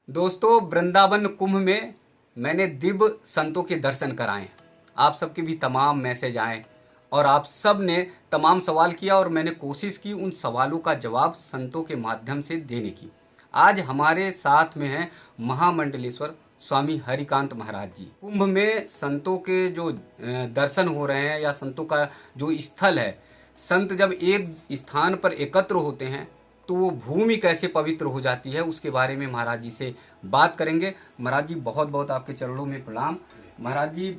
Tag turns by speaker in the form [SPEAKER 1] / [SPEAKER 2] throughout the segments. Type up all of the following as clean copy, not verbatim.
[SPEAKER 1] दोस्तों, वृंदावन कुंभ में मैंने दिव्य संतों के दर्शन कराए। आप सबके भी तमाम मैसेज आए और आप सब ने तमाम सवाल किया और मैंने कोशिश की उन सवालों का जवाब संतों के माध्यम से देने की। आज हमारे साथ में हैं महामंडलेश्वर स्वामी हरिकांत महाराज जी। कुंभ में संतों के जो दर्शन हो रहे हैं या संतों का जो स्थल है, संत जब एक स्थान पर एकत्र होते हैं तो वो भूमि कैसे पवित्र हो जाती है, उसके बारे में महाराज जी से बात करेंगे। महाराज जी, बहुत बहुत आपके चरणों में प्रणाम। महाराज जी,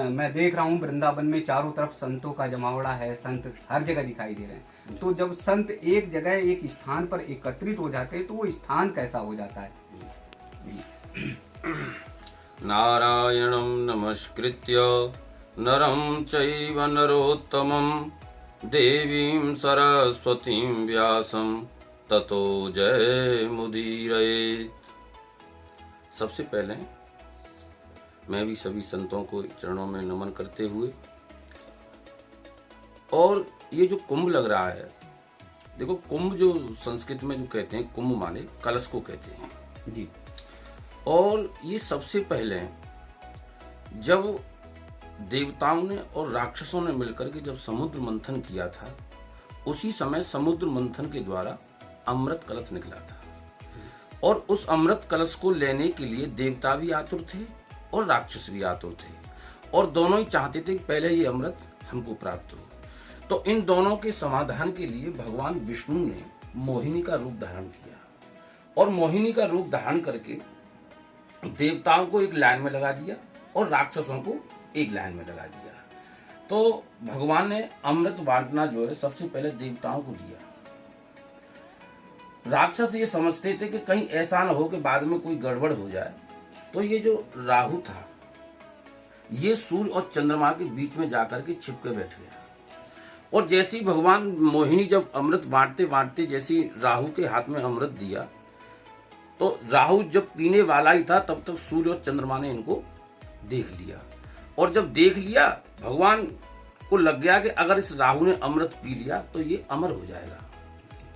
[SPEAKER 1] मैं देख रहा हूँ वृंदावन में चारों तरफ संतों का जमावड़ा है, संत हर जगह दिखाई दे रहे हैं। तो जब संत एक जगह एक स्थान पर एकत्रित हो जाते हैं तो वो स्थान कैसा हो जाता है?
[SPEAKER 2] नारायणं नमस्कृत्य नरं चैव नरोत्तमं देवीं सरस्वतीं व्यासं ततो जय मुदीरयेत्। सबसे पहले मैं भी सभी संतों को चरणों में नमन करते हुए, और ये जो कुंभ लग रहा है, देखो कुंभ जो संस्कृत में जो कहते हैं, कुंभ माने कलश को कहते हैं
[SPEAKER 1] जी।
[SPEAKER 2] और ये सबसे पहले जब देवताओं ने और राक्षसों ने मिलकर के जब समुद्र मंथन किया था, उसी समय समुद्र मंथन के द्वारा अमृत कलश निकला था। और उस अमृत कलश को लेने के लिए देवता भी आतुर थे और राक्षस भी आतुर थे, और दोनों ही चाहते थे कि पहले ये अमृत हमको प्राप्त हो। तो इन दोनों के समाधान के लिए भगवान विष्णु ने मोहिनी का रूप धारण किया, और मोहिनी का रूप धारण करके देवताओं को एक लाइन में लगा दिया और राक्षसों को एक लाइन में लगा दिया। तो भगवान ने अमृत बांटना जो है सबसे पहले देवताओं को दिया। राक्षस ये समझते थे कि कहीं ऐसा न हो कि बाद में कोई गड़बड़ हो जाए, तो ये जो राहु था ये सूर्य और चंद्रमा के बीच में जाकर के छिप के बैठ गया। और जैसे ही भगवान मोहिनी जब अमृत बांटते बांटते जैसे राहु के हाथ में अमृत दिया, तो राहु जब पीने वाला ही था तब तक सूर्य और चंद्रमा ने इनको देख लिया। और जब देख लिया, भगवान को लग गया कि अगर इस राहु ने अमृत पी लिया तो ये अमर हो जाएगा,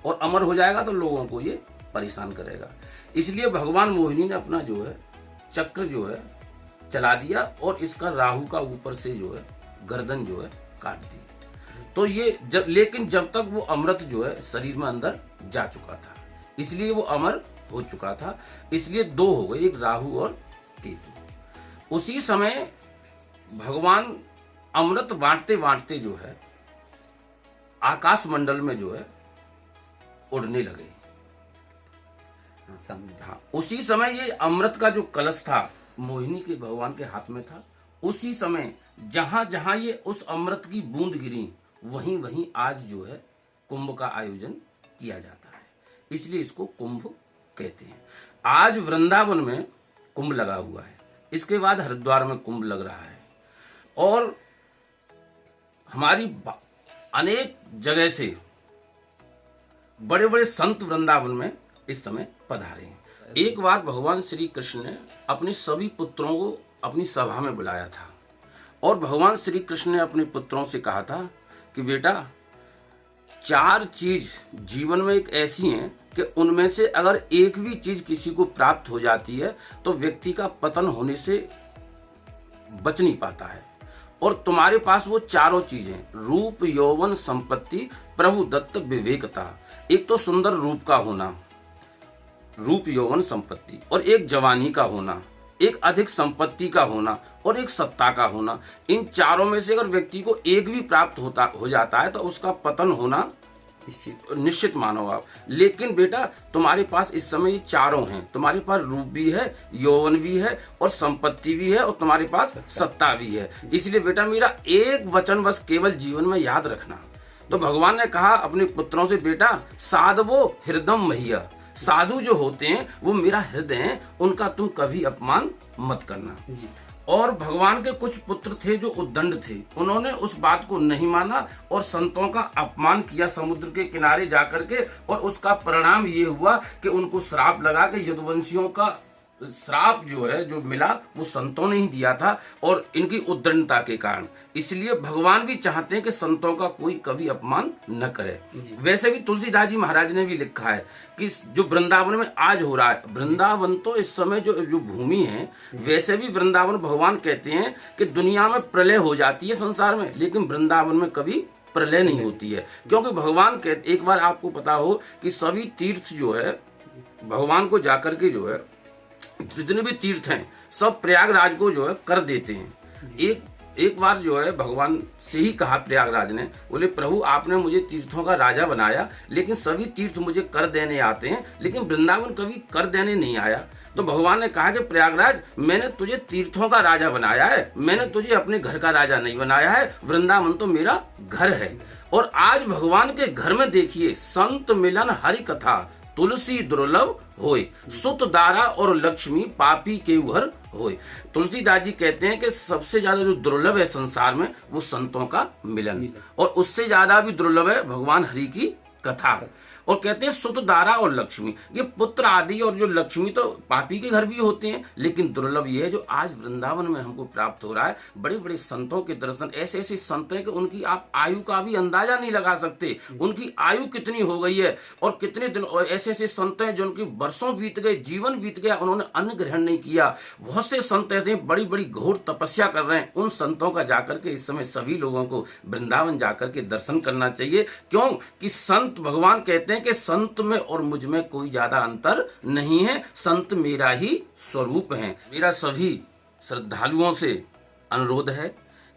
[SPEAKER 2] और अमर हो जाएगा तो लोगों को ये परेशान करेगा। इसलिए भगवान मोहिनी ने अपना जो है चक्र जो है चला दिया और इसका राहु का ऊपर से जो है गर्दन जो है काट दी। तो ये लेकिन जब तक वो अमृत जो है शरीर में अंदर जा चुका था, इसलिए वो अमर हो चुका था। इसलिए दो हो गए, एक राहु और केतु। उसी समय भगवान अमृत बांटते बांटते जो है आकाश मंडल में जो है उड़ने लगे। हाँ, उसी समय ये अमृत का जो कलश था मोहिनी के भगवान के हाथ में था। उसी समय जहां जहां ये उस अमृत की बूंद गिरी, वहीं वहीं आज जो है कुंभ का आयोजन किया जाता है, इसलिए इसको कुंभ कहते हैं। आज वृंदावन में कुंभ लगा हुआ है, इसके बाद हरिद्वार में कुंभ लग रहा है, और हमारी अनेक जगह से बड़े बड़े संत वृंदावन में इस समय पधारे हैं। एक बार भगवान श्री कृष्ण ने अपने सभी पुत्रों को अपनी सभा में बुलाया था, और भगवान श्री कृष्ण ने अपने पुत्रों से कहा था कि बेटा, चार चीज जीवन में एक ऐसी हैं कि उनमें से अगर एक भी चीज किसी को प्राप्त हो जाती है तो व्यक्ति का पतन होने से बच नहीं पाता है। और तुम्हारे पास वो चारों चीजें, रूप, यौवन, संपत्ति, प्रभु दत्त विवेकता। एक तो सुंदर रूप का होना, रूप, यौवन, संपत्ति, और एक जवानी का होना, एक अधिक संपत्ति का होना, और एक सत्ता का होना। इन चारों में से अगर व्यक्ति को एक भी प्राप्त हो जाता है तो उसका पतन होना निश्चित मानो आप। लेकिन बेटा, तुम्हारे पास इस समय ये चारों हैं, तुम्हारे पास रूप भी है, यौवन भी है, और संपत्ति भी है, और तुम्हारे पास सत्ता भी है। इसलिए बेटा, मेरा एक वचन बस केवल जीवन में याद रखना। तो भगवान ने कहा अपने पुत्रों से, बेटा, साधवो हृदम मह्य, साधु जो होते हैं वो मेरा हृदय हैं, उनका तुम कभी अपमान मत करना। और भगवान के कुछ पुत्र थे जो उद्दंड थे, उन्होंने उस बात को नहीं माना और संतों का अपमान किया समुद्र के किनारे जाकर के, और उसका परिणाम ये हुआ कि उनको श्राप लगा कि यदुवंशियों का श्राप जो है जो मिला वो संतों ने ही दिया था और इनकी उद्दंडता के कारण। इसलिए भगवान भी चाहते हैं कि संतों का कोई कभी अपमान न करे। वैसे भी तुलसीदास जी महाराज ने भी लिखा है कि जो वृंदावन में आज हो रहा है, वृंदावन तो इस समय जो भूमि है, वैसे भी वृंदावन भगवान कहते हैं कि दुनिया में प्रलय हो जाती है संसार में, लेकिन वृंदावन में कभी प्रलय नहीं होती है। क्योंकि भगवान कहते, एक बार आपको पता हो कि सभी तीर्थ जो है भगवान को जाकर के जो है जितने भी तीर्थ हैं सब प्रयागराज को जो है कर देते हैं। एक बार जो है भगवान से ही कहा प्रयागराज ने, बोले प्रभु आपने मुझे तीर्थों का राजा बनाया, लेकिन सभी तीर्थ मुझे कर देने आते हैं, लेकिन वृंदावन कभी कर देने नहीं आया। तो भगवान ने कहा कि प्रयागराज मैंने तुझे तीर्थों का राजा बनाया है, मैंने तुझे अपने घर का राजा नहीं बनाया है, वृंदावन तो मेरा घर है। और आज भगवान के घर में देखिए संत मिलन हरि कथा तुलसी दुर्लभ होय, सुत दारा और लक्ष्मी पापी के घर होय। तुलसीदास जी कहते हैं कि सबसे ज्यादा जो दुर्लभ है संसार में वो संतों का मिलन, और उससे ज्यादा भी दुर्लभ है भगवान हरि की कथा। और कहते हैं सुत दारा और लक्ष्मी, ये पुत्र आदि और जो लक्ष्मी तो पापी के घर भी होते हैं, लेकिन दुर्लभ ये है जो आज वृंदावन में हमको प्राप्त हो रहा है। बड़े बड़े संतों के दर्शन, ऐसे ऐसे संत हैं कि उनकी आप आयु का भी अंदाजा नहीं लगा सकते, उनकी आयु कितनी हो गई है और कितने दिन। और ऐसे ऐसे संत हैं जिनके वर्षों बीत गए, जीवन बीत गया, उन्होंने अन्न ग्रहण नहीं किया। बहुत से संत ऐसे बड़ी बड़ी घोर तपस्या कर रहे हैं। उन संतों का जाकर के इस समय सभी लोगों को वृंदावन जाकर के दर्शन करना चाहिए। क्यों कि संत, भगवान कहते हैं कि संत में और मुझ में कोई ज्यादा अंतर नहीं है, संत मेरा ही स्वरूप है। मेरा सभी श्रद्धालुओं से अनुरोध है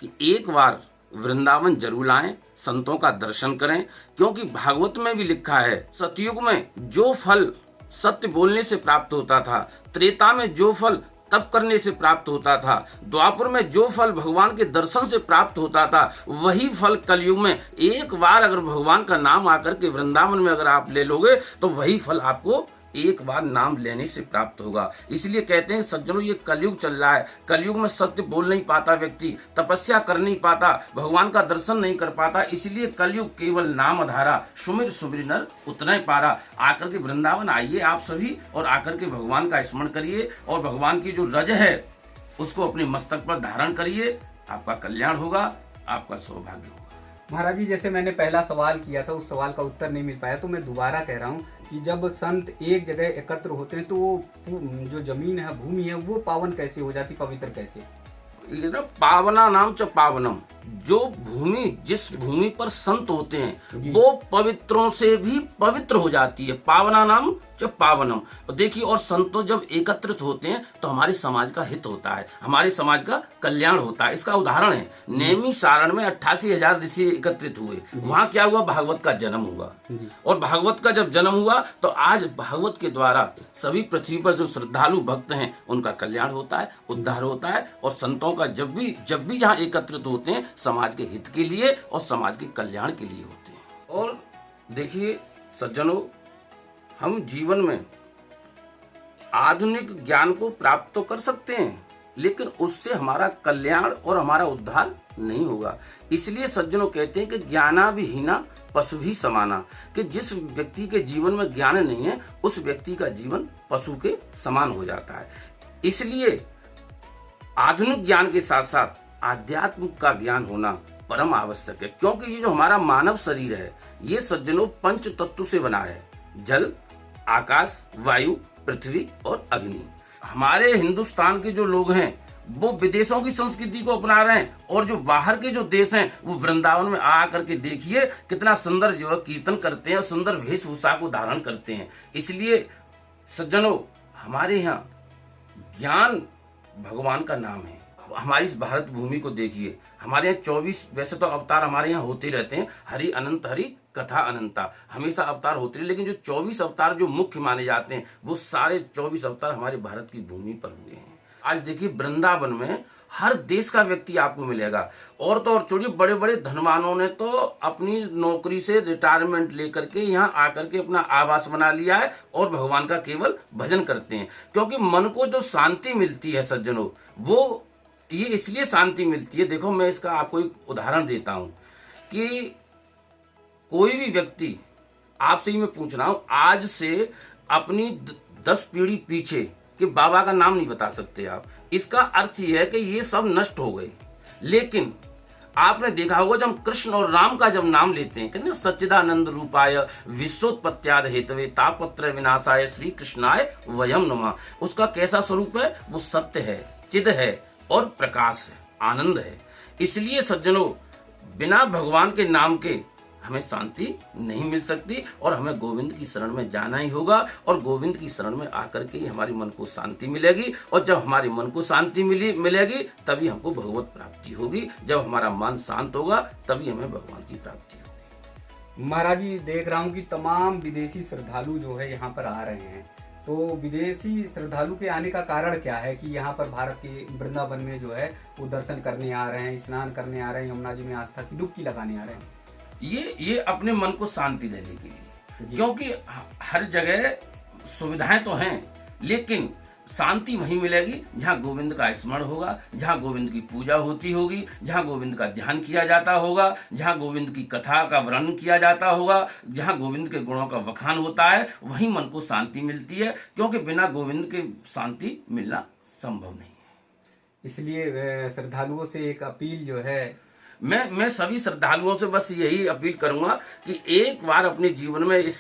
[SPEAKER 2] कि एक बार वृंदावन जरूर आएं, संतों का दर्शन करें। क्योंकि भागवत में भी लिखा है, सतयुग में जो फल सत्य बोलने से प्राप्त होता था, त्रेता में जो फल तप करने से प्राप्त होता था, द्वापर में जो फल भगवान के दर्शन से प्राप्त होता था, वही फल कलयुग में एक बार अगर भगवान का नाम आकर के वृंदावन में अगर आप ले लोगे तो वही फल आपको एक बार नाम लेने से प्राप्त होगा। इसलिए कहते हैं सज्जनों ये कलयुग चल रहा है, कलयुग में सत्य बोल नहीं पाता व्यक्ति, तपस्या कर नहीं पाता, भगवान का दर्शन नहीं कर पाता। इसलिए कलयुग केवल नाम आधारा, सुमिर सुमिर नर उतना ही पारा। आकर के वृंदावन आइए आप सभी और आकर के भगवान का स्मरण करिए और भगवान की जो रज है उसको अपने मस्तक पर धारण करिए। आपका कल्याण होगा, आपका सौभाग्य होगा।
[SPEAKER 1] महाराज जी, जैसे मैंने पहला सवाल किया था उस सवाल का उत्तर नहीं मिल पाया, तो मैं दोबारा कह रहा हूँ कि जब संत एक जगह एकत्र होते हैं तो वो जो जमीन है, भूमि है, वो पावन कैसे हो जाती, पवित्र कैसे?
[SPEAKER 2] ये ना पावना नाम च पावनम, जो भूमि जिस भूमि पर संत होते हैं वो पवित्रों से भी पवित्र हो जाती है। पावना नाम च पावनम। और देखिए, और संतों जब एकत्रित होते हैं तो हमारे समाज का हित होता है, हमारे समाज का कल्याण होता है। इसका उदाहरण है नेमी सारण में 88,000 ऋषि एकत्रित हुए, वहां क्या हुआ, भागवत का जन्म हुआ। और भागवत का जब जन्म हुआ तो आज भागवत के द्वारा सभी पृथ्वी पर जो श्रद्धालु भक्त हैं उनका कल्याण होता है, उद्धार होता है। और संतों का जब भी यहाँ एकत्रित होते हैं समाज के हित के लिए और समाज के कल्याण के लिए होते हैं। और देखिए सज्जनों, हम जीवन में आधुनिक ज्ञान को प्राप्त तो कर सकते हैं, लेकिन उससे हमारा कल्याण और हमारा उद्धार नहीं होगा। इसलिए सज्जनों कहते हैं कि ज्ञानाविहीना पशु भी समाना, कि जिस व्यक्ति के जीवन में ज्ञान नहीं है उस व्यक्ति का जीवन पशु के समान हो जाता है। इसलिए आधुनिक ज्ञान के साथ साथ आध्यात्म का ज्ञान होना परम आवश्यक है। क्योंकि ये जो हमारा मानव शरीर है ये सज्जनों पंच तत्व से बना है, जल, आकाश, वायु, पृथ्वी और अग्नि। हमारे हिंदुस्तान के जो लोग हैं वो विदेशों की संस्कृति को अपना रहे हैं, और जो बाहर के जो देश हैं वो वृंदावन में आ करके देखिए कितना सुंदर जो है कीर्तन करते हैं, सुंदर वेशभूषा को धारण करते हैं। इसलिए सज्जनों, हमारे यहाँ ज्ञान भगवान का नाम है। हमारी इस भारत भूमि को देखिए, हमारे यहाँ 24 वैसे तो अवतार हमारे यहाँ होते रहते हैं, हरि अनंत हरि कथा अनंता, हमेशा अवतार होते हैं, लेकिन जो 24 अवतार जो मुख्य माने जाते हैं वो सारे 24 अवतार हमारे भारत की भूमि पर हुए हैं। आज देखिए वृंदावन में हर देश का व्यक्ति आपको मिलेगा। और तो और छोड़िए, बड़े बड़े धनवानों ने तो अपनी नौकरी से रिटायरमेंट लेकर के यहाँ आकर के अपना आवास बना लिया है और भगवान का केवल भजन करते हैं। क्योंकि मन को जो शांति मिलती है सज्जनों, वो ये इसलिए शांति मिलती है। देखो, मैं इसका आपको एक उदाहरण देता हूं कि कोई भी व्यक्ति, आपसे ही मैं पूछ रहा हूं, आज से अपनी 10 पीढ़ी पीछे कि बाबा का नाम नहीं बता सकते आप। इसका अर्थ ये है कि ये सब नष्ट हो गए। लेकिन आपने देखा होगा जब हम कृष्ण और राम का जब नाम लेते हैं, कहते हैं सच्चिदानंद रूपाय विश्वोत्पत्त्याद हेतवे तापत्र विनाशाय श्री कृष्णाय वयम नमः। उसका कैसा स्वरूप है? वो सत्य है, चिद है और प्रकाश है, आनंद है। इसलिए सज्जनों, बिना भगवान के नाम के हमें शांति नहीं मिल सकती और हमें गोविंद की शरण में जाना ही होगा। और गोविंद की शरण में आकर के ही हमारे मन को शांति मिलेगी। और जब हमारे मन को शांति मिलेगी तभी हमको भगवत प्राप्ति होगी। जब हमारा मन शांत होगा तभी हमें भगवान की प्राप्ति होगी।
[SPEAKER 1] महाराज जी, देख रहा हूँ कि तमाम विदेशी श्रद्धालु जो है यहाँ पर आ रहे हैं, तो विदेशी श्रद्धालु के आने का कारण क्या है कि यहाँ पर भारत के वृंदावन में जो है वो दर्शन करने आ रहे हैं, स्नान करने आ रहे हैं, यमुना जी में आस्था की डुबकी लगाने आ रहे हैं?
[SPEAKER 2] ये अपने मन को शांति देने के लिए, क्योंकि हर जगह सुविधाएं तो हैं, लेकिन शांति वहीं मिलेगी जहाँ गोविंद का स्मरण होगा, जहाँ गोविंद की पूजा होती होगी, जहाँ गोविंद का ध्यान किया जाता होगा, जहाँ गोविंद की कथा का वर्णन किया जाता होगा, जहाँ गोविंद के गुणों का वखान होता है, वहीं मन को शांति मिलती है। क्योंकि बिना गोविंद के शांति मिलना संभव नहीं है।
[SPEAKER 1] इसलिए श्रद्धालुओं से एक अपील जो है,
[SPEAKER 2] मैं सभी श्रद्धालुओं से बस यही अपील करूंगा कि एक बार अपने जीवन में इस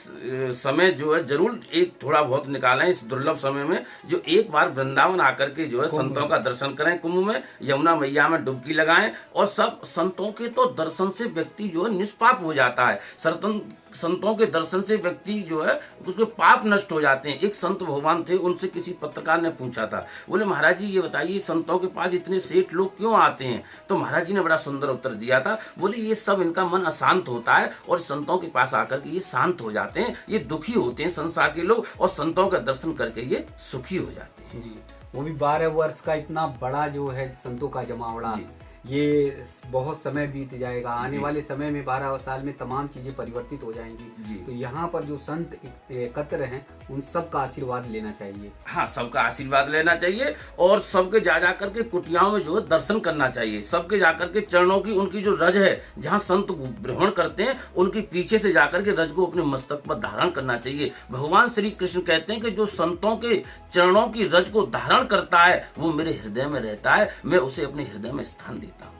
[SPEAKER 2] समय जो है जरूर एक थोड़ा बहुत निकालें, इस दुर्लभ समय में जो एक बार वृंदावन आकर के जो है संतों का दर्शन करें, कुंभ में यमुना मैया में डुबकी लगाएं। और सब संतों के तो दर्शन से व्यक्ति जो है निष्पाप हो जाता है। संतों के दर्शन से व्यक्ति जो है उसके पाप नष्ट हो जाते हैं। एक संत भगवान थे, उनसे किसी पत्रकार ने पूछा था, बोले महाराज जी ये बताइए संतों के पास इतने सेठ लोग क्यों आते हैं? तो महाराज जी ने बड़ा सुंदर उत्तर दिया था, बोले ये सब इनका मन अशांत होता है और संतों के पास आकर के ये शांत हो जाते हैं। ये दुखी होते हैं संसार के लोग और संतों का दर्शन करके ये सुखी हो जाते हैं।
[SPEAKER 1] जी, वो भी 12 वर्ष का इतना बड़ा जो है संतों का जमावड़ा, ये बहुत समय बीत जाएगा। आने वाले समय में 12 साल में तमाम चीजें परिवर्तित हो जाएंगी। तो यहाँ पर जो संत एकत्र हैं उन सब का आशीर्वाद लेना चाहिए।
[SPEAKER 2] हाँ, सबका आशीर्वाद लेना चाहिए और सबके जा करके कुटियाओं में जो है दर्शन करना चाहिए। सबके जाकर के चरणों की उनकी जो रज है, जहाँ संत भ्रमण करते हैं, उनके पीछे से जाकर के रज को अपने मस्तक पर धारण करना चाहिए। भगवान श्री कृष्ण कहते हैं कि जो संतों के चरणों की रज को धारण करता है वो मेरे हृदय में रहता है, मैं उसे अपने हृदय में स्थान देता हूँ।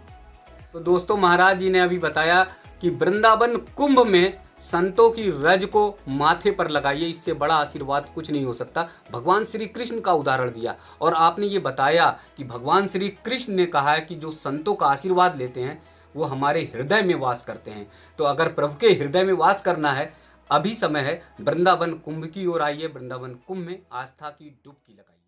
[SPEAKER 1] तो दोस्तों, महाराज जी ने अभी बताया कि वृंदावन कुंभ में संतों की रज को माथे पर लगाइए, इससे बड़ा आशीर्वाद कुछ नहीं हो सकता। भगवान श्री कृष्ण का उदाहरण दिया और आपने ये बताया कि भगवान श्री कृष्ण ने कहा है कि जो संतों का आशीर्वाद लेते हैं वो हमारे हृदय में वास करते हैं। तो अगर प्रभु के हृदय में वास करना है, अभी समय है, वृंदावन कुंभ की ओर आइए, वृंदावन कुंभ में आस्था की डुबकी लगाइए।